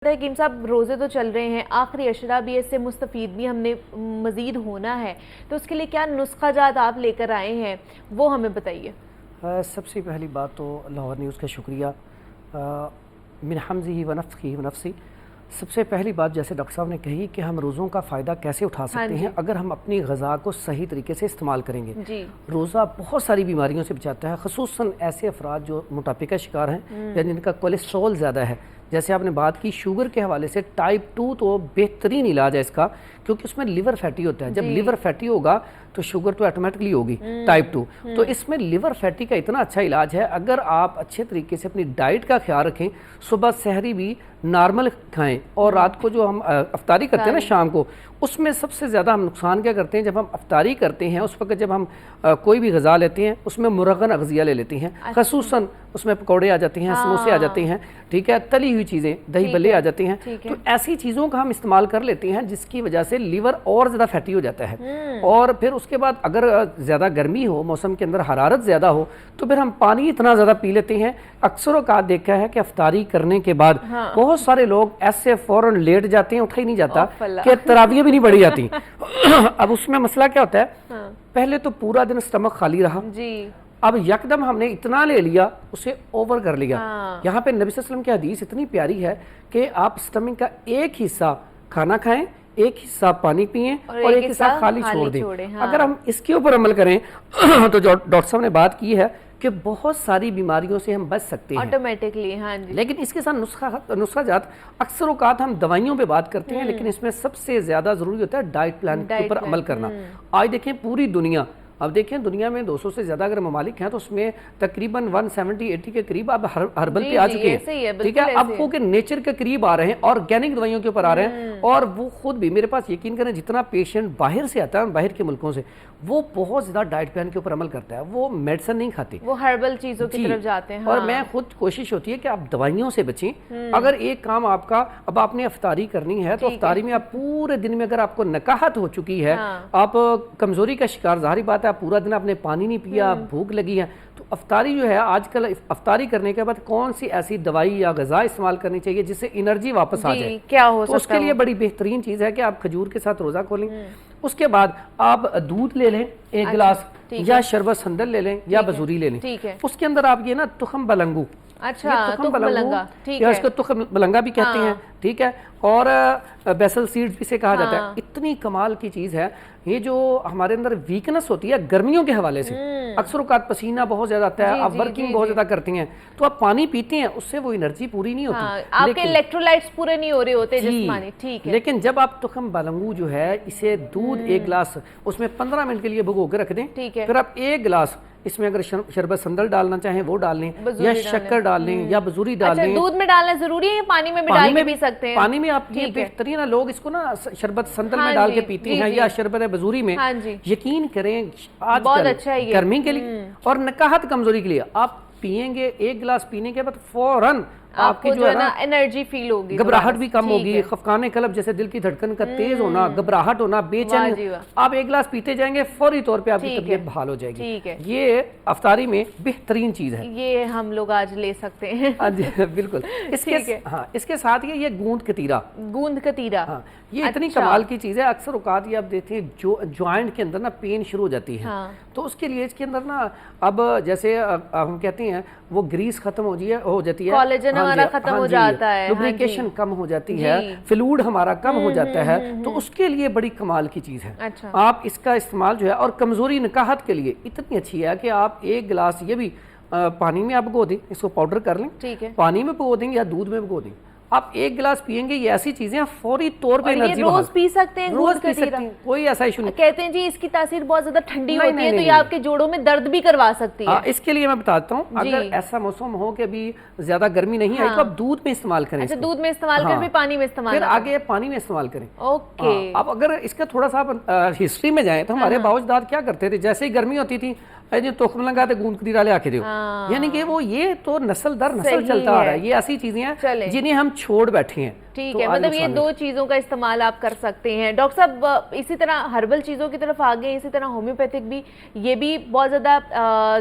हकीम साहब, रोज़े तो चल रहे हैं, आखिरी अशरा भी, इससे मुस्तफ़ीद भी हमने मज़ीद होना है, तो उसके लिए क्या नुस्खा जात आप लेकर आए हैं वो हमें बताइए। सबसे पहली बात तो लाहौर न्यूज़ का शुक्रिया। मिन हमज़िही व नफ़्ख़िही व नफ़्सी। सबसे पहली बात जैसे डॉक्टर साहब ने कही कि हम रोज़ों का फ़ायदा कैसे उठा सकते हैं अगर हम अपनी ग़ज़ा को सही तरीके से इस्तेमाल करेंगे। जी। रोज़ा बहुत सारी बीमारियों से बचाता है, ख़ुसूसन ऐसे अफराद जो मोटापे का शिकार हैं या जिनका कोलेस्ट्रॉल ज़्यादा है। जैसे आपने बात की शुगर के हवाले से, टाइप 2 तो बेहतरीन इलाज है इसका, क्योंकि उसमें लिवर फैटी होता है। जब लिवर फैटी होगा तो शुगर तो ऑटोमेटिकली होगी टाइप 2। तो इसमें लिवर फैटी का इतना अच्छा इलाज है, अगर आप अच्छे तरीके से अपनी डाइट का ख्याल रखें, सुबह सहरी भी नॉर्मल खाएं और रात को जो हम अफ्तारी करते हैं ना शाम को, उसमें सबसे ज़्यादा हम नुकसान क्या करते हैं, जब हम अफ्तारी करते हैं उस वक्त जब हम कोई भी गज़ा लेते हैं उसमें मुरगन अग़ज़िया ले लेते हैं। ख़ुसूसन उसमें पकौड़े आ जाते हैं, समोसे आ जाते हैं, ठीक है, तली हुई चीज़ें, दही भल्ले आ जाते हैं। तो ऐसी चीज़ों का हम इस्तेमाल कर लेते हैं जिसकी वजह से लिवर और ज़्यादा फैटी हो जाता है। और फिर उसके बाद अगर ज़्यादा गर्मी हो, मौसम के अंदर हरारत ज़्यादा हो, तो फिर हम पानी इतना ज़्यादा पी लेते हैं। अक्सर औक़ात देखा है कि अफ्तारी करने के बाद बहुत सारे लोग ऐसे फ़ौरन लेट जाते हैं, उठा ही नहीं जाता कि तरावियाँ भी नहीं बढ़ी जाती। अब उसमें मसला क्या होता है, पहले तो पूरा दिन स्टमक खाली रहा जी। अब यकदम हमने इतना ले लिया, उसे ओवर कर लिया। यहाँ पे नबी सल्लल्लाहु अलैहि वसल्लम की हदीस इतनी प्यारी है कि आप स्टमक का एक हिस्सा खाना खाएं, एक हिस्सा पानी पिएं और एक हिस्सा खाली छोड़ दें। अगर हम इसके ऊपर अमल करें तो जो डॉक्टर साहब ने बात की है कि बहुत सारी बीमारियों से हम बच सकते हैं ऑटोमेटिकली। हाँ जी। लेकिन इसके साथ नुस्खा जात अक्सर औकात हम दवाइयों पे बात करते हैं, लेकिन इसमें सबसे ज्यादा जरूरी होता है डाइट प्लान के ऊपर अमल करना। आज देखें पूरी दुनिया, अब देखें दुनिया में 200 से ज्यादा अगर ममालिक हैं तो उसमें तकरीबन 170-80 के करीब अब हर्बल पे आ चुके हैं, ठीक है। अब वो के नेचर के करीब आ रहे हैं, ऑर्गेनिक दवाइयों के ऊपर आ रहे हैं। और वो खुद भी, मेरे पास यकीन करें, जितना पेशेंट बाहर से आता है, बाहर के मुल्कों से, वो बहुत ज्यादा डाइट प्लान के ऊपर अमल करता है, वो मेडिसिन नहीं खाते, वो हर्बल चीजों की तरफ जाते हैं। और मैं खुद कोशिश होती है कि आप दवाइयों से बचें। अगर एक काम आपका, अब आपने अफ्तारी करनी है तो अफ्तारी में आप पूरे दिन में अगर आपको नकाहत हो चुकी है, आप कमजोरी का शिकार, जाहिर बात है आप पूरा दिन आपने पानी नहीं पिया, भूख लगी है, तो अफ्तारी जो है, आजकल अफ्तारी करने के बाद कौन सी ऐसी दवाई या गज़ा इस्तेमाल करनी चाहिए जिससे एनर्जी वापस आ जाए, क्या हो सकता है? उसके लिए बड़ी बेहतरीन चीज़ है कि आप खजूर के साथ रोज़ा खोलें। उसके बाद आप दूध ले लें 1 गिलास, या शरबत संदल ले लें या बजूरी ले लें। उसके अंदर आप ये ना तुखम बलंगू, तुखम बलंगा, ठीक है, इसको तुखम बलंगा भी कहते हैं, ठीक है, और बेसल सीड्स भी से कहा जाता है। इतनी कमाल की चीज है ये, जो हमारे अंदर वीकनेस होती है गर्मियों के हवाले से, अक्सर औकात पसीना बहुत ज्यादा आता है, आप वर्किंग बहुत ज्यादा करती हैं, तो आप पानी पीते हैं, उससे वो एनर्जी पूरी नहीं होती, आपके इलेक्ट्रोलाइट्स पूरे नहीं हो रहे होते जिस्मानी, ठीक है। लेकिन जब आप तुखम बलंगू जो है, इसे दूध 1 गिलास, उसमें 15 मिनट के लिए भिगो के रख दें, ठीक है। फिर आप 1 गिलास इसमें अगर शरबत संदल डालना चाहें वो डाल लें, या शक्कर डाल लें, या बजूरी डाल लें। दूध में डालना जरूरी है, पानी में भी डाल के पी सकते हैं? पानी में आप, ये बेहतरीन है, लोग इसको ना शरबत संदल में डाल के पीते हैं, या शरबत बजूरी में। यकीन करें आज बहुत अच्छा है गर्मी के लिए और नकाहत कमजोरी के लिए आप पिएंगे, 1 गिलास पीने के बाद फौरन आपकी जो है ना एनर्जी फील होगी, घबराहट भी कम होगी, खफकाने कलब जैसे दिल की धड़कन का तेज होना, घबराहट होना, बेचैनी, आप 1 गिलास पीते जाएंगे, फौरी तौर पे आपकी तबीयत बहाल हो जाएगी। ठीक है, ये अफ्तारी में बेहतरीन चीज है, ये हम लोग आज ले सकते हैं। हाँ जी बिल्कुल। इसके साथ ये गूंद कतीरा, हाँ, ये इतनी कमाल की चीज है। अक्सर औकात ये आप देखते हैं जो ज्वाइंट के अंदर ना पेन शुरू हो जाती है, तो उसके लिए इसके अंदर ना, अब जैसे हम कहते हैं वो ग्रीस खत्म हो जाती है, कोलेजन हमारा खत्म हो जाता है, लुब्रिकेशन कम हो जाती है, फ्लूइड हमारा कम हो जाता है, तो उसके लिए बड़ी कमाल की चीज है। अच्छा। आप इसका इस्तेमाल जो है, और कमजोरी नकाहत के लिए इतनी अच्छी है कि आप 1 गिलास ये भी पानी में आप भिगो दें, इसको पाउडर कर लें, ठीक है, पानी में भिगो देंगे या दूध में भिगो दें, आप 1 गिलास पिएंगे, ये ऐसी चीजें फौरी तौर पे एनर्जी, रोज पी सकते हैं, रोज पी सकते हैं, कोई ऐसा इशू नहीं। कहते हैं जी इसकी तासीर बहुत ज्यादा ठंडी होती है, तो ये आपके जोड़ों में दर्द भी करवा सकती है। इसके लिए मैं बताता हूँ, अगर ऐसा मौसम हो कि अभी ज्यादा गर्मी नहीं आई, तो आप दूध में इस्तेमाल करें। अच्छा, दूध में इस्तेमाल करें, पानी में इस्तेमाल, फिर आगे पानी में इस्तेमाल करें। ओके। अब अगर इसका थोड़ा सा हिस्ट्री में जाए तो हमारे बाउजदाद क्या करते थे, जैसे ही गर्मी होती थी, तुखम लगा तो गूंद कतीरा ले आके दो, यानी कि वो ये तो नस्ल दर नस्ल चलता आ रहा है। ये ऐसी चीजें हैं जिन्हें हम छोड़ बैठे हैं। ठीक तो है, आज मतलब ये नुकसान दो चीज़ों का इस्तेमाल आप कर सकते हैं। डॉक्टर साहब इसी तरह हर्बल चीज़ों की तरफ आ गए, इसी तरह होम्योपैथिक भी, ये भी बहुत ज़्यादा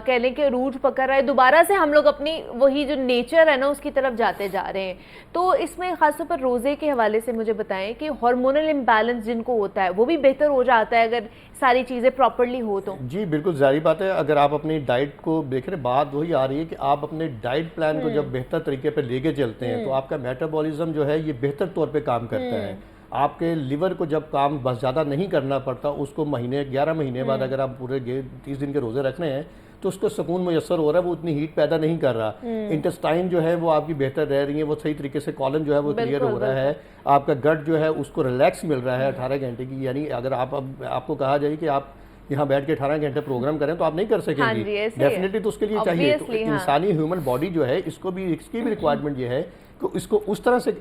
कह लें कि रूट पकड़ रहा है। दोबारा से हम लोग अपनी वही जो नेचर है ना उसकी तरफ जाते जा रहे हैं। तो इसमें खासतौर पर रोज़े के हवाले से मुझे बताएं कि हार्मोनल इम्बैलेंस जिनको होता है वो भी बेहतर हो जाता है अगर सारी चीज़ें प्रॉपरली हो तो? जी बिल्कुल, जारी बात है। अगर आप अपनी डाइट को देख रहे, बात वही आ रही है कि आप अपने डाइट प्लान को जब बेहतर तरीके पर लेके चलते हैं तो आपका मेटाबॉलिज्म जो है ये बेहतर तौर पे काम करता है। आपके लिवर को जब काम बस ज़्यादा नहीं करना पड़ता, उसको महीने 11 महीने बाद अगर आप पूरे 30 दिन के रोज़े रख रहे हैं तो उसको सुकून मुयसर हो रहा है, वो उतनी हीट पैदा नहीं कर रहा। इंटेस्टाइन जो है वो आपकी बेहतर रह रही है, वो सही तरीके से कॉलम जो है वो क्लियर हो रहा है। आपका गट जो है उसको रिलैक्स मिल रहा है 18 घंटे की। यानी अगर आपको कहा जाए कि आप यहाँ बैठ के 18 घंटे प्रोग्राम करें तो आप नहीं कर सकेंगे। डेफिनेटली तो उसके लिए चाहिए। तो इंसानी ह्यूमन बॉडी जो है इसको भी, इसकी भी रिक्वायरमेंट ये है कि इसको उस तरह से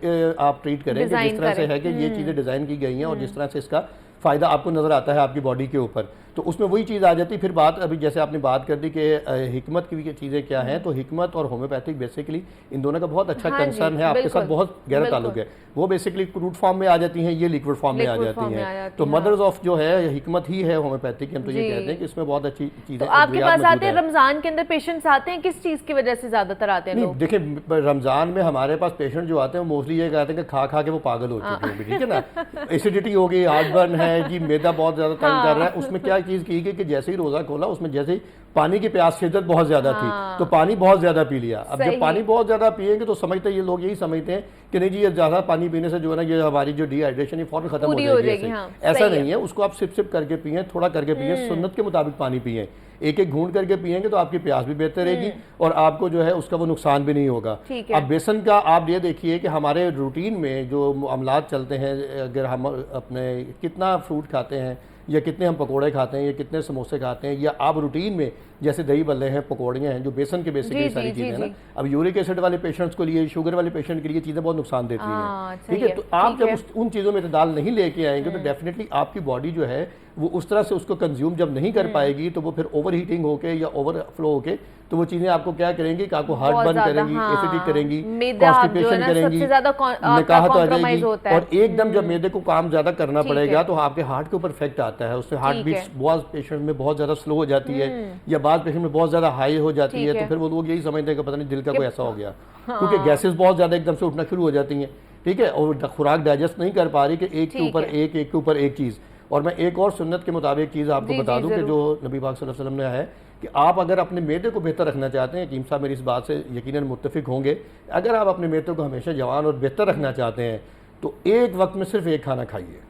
आप ट्रीट करें कि जिस तरह से है कि ये चीज़ें डिज़ाइन की गई हैं और जिस तरह से इसका फ़ायदा आपको नज़र आता है आपकी बॉडी के ऊपर। तो उसमें वही चीज़ आ जाती। फिर बात अभी जैसे आपने बात कर दी कि हिकमत की चीज़ें क्या हैं, तो हिकमत और होम्योपैथिक बेसिकली इन दोनों का बहुत अच्छा कंसर्न है, आपके साथ बहुत गहरा ताल्लुक है। वो बेसिकली रूट फॉर्म में आ जाती हैं, ये लिक्विड फॉर्म में आ जाती हैं। तो मदर्स ऑफ जो है हिकमत ही है होम्योपैथिक। हम तो ये कहते हैं कि इसमें बहुत अच्छी चीज़ें। तो आपके पास आते हैं रमजान के अंदर पेशेंट्स आते हैं, किस चीज़ की वजह से ज़्यादातर आते हैं लोग? देखिए रमजान में हमारे पास पेशेंट जो आते हैं वो मोस्टली ये कहते हैं कि खा खा के वो पागल हो चुके हैं, ठीक है ना। एसिडिटी हो गई, हार्टबर्न है जी, मैदा बहुत ज़्यादा तंग कर रहा है। उसमें क्या चीज़ की गई कि जैसे ही रोज़ा खोला उसमें जैसे ही पानी की प्यास शिद्दत बहुत ज़्यादा थी तो पानी बहुत ज़्यादा पी लिया। अब जब पानी बहुत ज़्यादा पिएंगे तो समझते ये लोग यही समझते हैं कि नहीं जी ये ज़्यादा पानी पीने से जो है ना ये हमारी जो डिहाइड्रेशन है फौरन खत्म हो जाएगी। ऐसा नहीं है, उसको आप सिप सिप करके पिए, थोड़ा करके पिए, सुन्नत के मुताबिक पानी पिए। एक एक घूंट करके पिएंगे तो आपकी प्यास भी बेहतर रहेगी और आपको जो है उसका वो नुकसान भी नहीं होगा। अब बेसन का आप ये देखिए कि हमारे रूटीन में जो मामलात चलते हैं, अगर हम अपने कितना फ्रूट खाते हैं या कितने हम पकोड़े खाते हैं या कितने समोसे खाते हैं, या आप रूटीन में जैसे दही बल्ले हैं, पकौड़ियाँ हैं, जो बेसन के बेसिकली सारी चीज़ें हैं ना। अब यूरिक एसिड वाले पेशेंट्स को लिए, शुगर वाले पेशेंट के लिए चीज़ें बहुत नुकसान देती हैं, ठीक है। तो आप जब उन चीज़ों में इतदाल नहीं लेके आएंगे तो डेफिनेटली आपकी बॉडी जो है वो उस तरह से उसको कंज्यूम जब नहीं कर पाएगी तो वो फिर ओवर हीटिंग होके या ओवरफ्लो होके तो वो चीज़ें आपको क्या करेंगी कि आपको हार्ट बर्न करेंगी, एसिडिक करेंगी, कॉन्स्टिपेशन करेंगी, निकाहत आ जाएगी। और एकदम जब मैदे को काम ज़्यादा करना पड़ेगा तो आपके हार्ट के ऊपर इफेक्ट आता है। उससे हार्ट बीट्स बहुत पेशेंट में बहुत ज़्यादा स्लो हो जाती है या बाद पेशेंट में बहुत ज़्यादा हाई हो जाती है। तो फिर वो लोग यही समझते हैं कि पता नहीं दिल का कोई ऐसा हो गया, क्योंकि गैसेस बहुत ज़्यादा एकदम से उठना शुरू हो जाती हैं, ठीक है। और खुराक डाइजेस्ट नहीं कर पा रही कि एक के ऊपर एक, एक के ऊपर एक चीज़। और मैं एक और सुन्नत के मुताबिक चीज़ आपको बता दूं कि जो नबी पाक सल्लल्लाहु अलैहि वसल्लम ने है कि आप अगर अपने मैदे को बेहतर रखना चाहते हैं, हकीम साहब मेरी इस बात से यकीनन मुत्तफिक होंगे, अगर आप अपने मैदे को हमेशा जवान और बेहतर रखना चाहते हैं तो एक वक्त में सिर्फ एक खाना खाइए।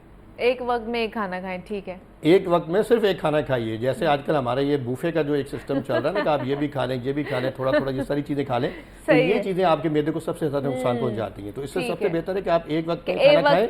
एक वक्त में एक खाना खाएं, ठीक है। एक वक्त में सिर्फ एक खाना खाइए। जैसे आजकल हमारे ये बूफे का जो एक सिस्टम चल रहा है ना कि आप ये भी खा लें, ये भी खा लें, थोड़ा थोड़ा ये सारी चीज़ें खा लें, तो ये चीज़ें आपके मैदे को सबसे ज़्यादा नुकसान पहुंचाती हैं। तो इससे सबसे बेहतर है कि आप एक वक्त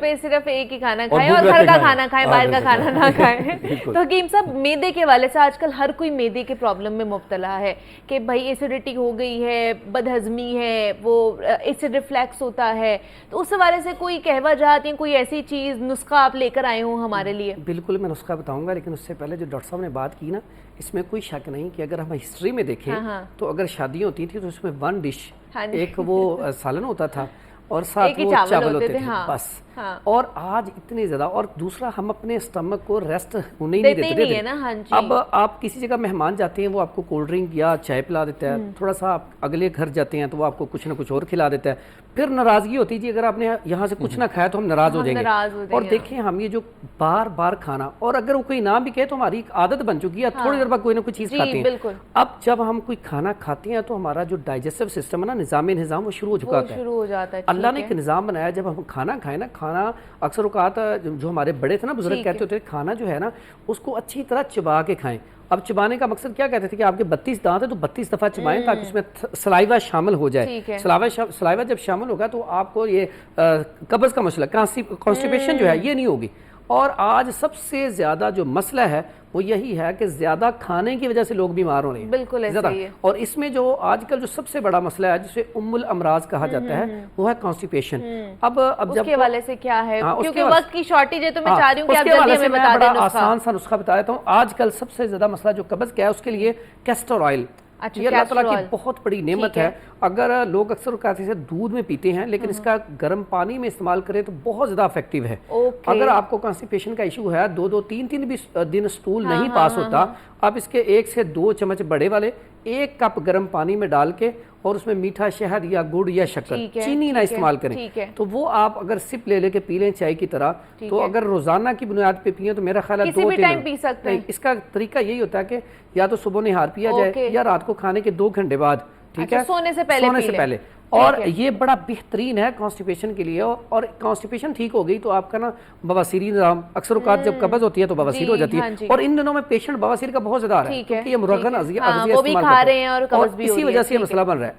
पे सिर्फ एक ही खाना खाएं और घर का खाना खाएं, बाहर का खाना ना खाएं। तो हकीम साहब मैदे के हवाले से आजकल हर कोई मैदे के प्रॉब्लम में मुब्तला है कि भाई एसिडिटी हो गई है, बदहजमी है, वो एसिड रिफ्लैक्स होता है। तो उस हवाले से कोई कहवा जात या कोई ऐसी चीज़ नुस्खा आप लेकर आए हो हमारे लिए? बिल्कुल मैं नुस्खा बताऊंगा, लेकिन उससे पहले जो डॉक्टर साहब ने बात की ना, इसमें कोई शक नहीं कि अगर हम हिस्ट्री में देखें तो अगर शादियाँ होती थी तो उसमें वन डिश, एक वो सालन होता था और साथ वो चावल होते थे, बस। और आज इतने ज़्यादा, और दूसरा हम अपने स्टमक को रेस्ट होने ही नहीं देते ना। हाँ जी। अब आप किसी जगह मेहमान जाते हैं, वो आपको कोल्ड ड्रिंक या चाय पिला देता है, थोड़ा सा आप अगले घर जाते हैं तो वो आपको कुछ ना कुछ और खिला देता है, फिर नाराज़गी होती है जी अगर आपने यहाँ से कुछ ना खाया तो हम नाराज़ हो जाएंगे। और देखें हम ये जो बार बार खाना, और अगर वो कोई ना भी कहे तो हमारी एक आदत बन चुकी है, थोड़ी देर बाद कोई ना कोई चीज़ खाते हैं। अब जब हम कोई खाना खाते हैं तो हमारा जो डाइजेस्टिव सिस्टम है ना, निज़ाम वो शुरू हो जाता है। अल्लाह ने एक निज़ाम बनाया, जब हम खाना खाएं ना, खाना अक्सर औकात जो हमारे बड़े थे ना, बुजुर्ग कहते होते खाना जो है ना उसको अच्छी तरह चबा के खाएं। अब चबाने का मकसद क्या कहते थे कि आपके 32 दांत है तो 32 दफ़ा चबाएं ताकि उसमें सलाइवा शामिल हो जाए। सलाइवा जब शामिल होगा तो आपको ये कब्ज़ का मसला, कॉन्स्टिपेशन जो है ये नहीं होगी। और आज सबसे ज़्यादा जो मसला है वो यही है कि ज़्यादा खाने की वजह से लोग बीमार हो रहे हैं, बिल्कुल ऐसा ही है। और इसमें जो आजकल जो सबसे बड़ा मसला है जिसे उम्मुल अमराज कहा जाता है वो है कॉन्स्टिपेशन। अब उसके हवाले से क्या है, क्योंकि वक्त की शॉर्टेज है तो मैं चाह रही हूँ कि आप जल्दी हमें बता दें। आसान सा नुस्खा बता देता हूँ। आजकल सबसे ज़्यादा मसला जो कब्ज़ का है उसके लिए कैस्टर ऑयल अच्छा, ये अल्लाह ताला की कैस्ट्रोल। बहुत बड़ी नेमत ठीक है। अगर लोग अक्सर कहते हैं दूध में पीते हैं, लेकिन इसका गर्म पानी में इस्तेमाल करें तो बहुत ज़्यादा इफेक्टिव है। ओके। अगर आपको कॉन्स्टिपेशन का इशू है, 2-2 3-3 भी दिन स्टूल हाँ, नहीं हाँ, पास हाँ, होता, आप इसके 1 से 2 चम्मच बड़े वाले 1 कप गर्म पानी में डाल के और उसमें मीठा शहद या गुड़ या शक्कर, ठीक है, चीनी ना ठीक है, इस्तेमाल करें, ठीक है। तो वो आप अगर सिप ले लेके पी लें चाय की तरह, ठीक तो है। अगर रोजाना की बुनियाद पे पिए तो मेरा ख्याल है किसी 2 भी 3 टाइम पी सकते हैं। नहीं, इसका तरीका यही होता है कि या तो सुबह निहार पिया ओके। जाए या रात को खाने के 2 घंटे बाद, ठीक अच्छा, है, सोने से पहले सोने पी से लें। पहले। ठीक और है। ये बड़ा बेहतरीन है कॉन्स्टिपेशन के लिए। और कॉन्स्टिपेशन ठीक हो गई तो आपका ना बवासीरी निज़ाम, अक्सर औकात जब कब्ज होती है तो बवासीर जी, हो जाती हाँ है। जी। और इन दिनों में पेशेंट बवासीर का बहुत ज्यादा आ रहा है, ठीक है, क्योंकि ये मुरगन ठीक है। अज़िया हाँ, अग़ज़िया वो भी इस्तेमाल खा करते रहे हैं और कब्ज़ भी हो इसी रही है, वजह से ये ठीक मसला बन रहा है।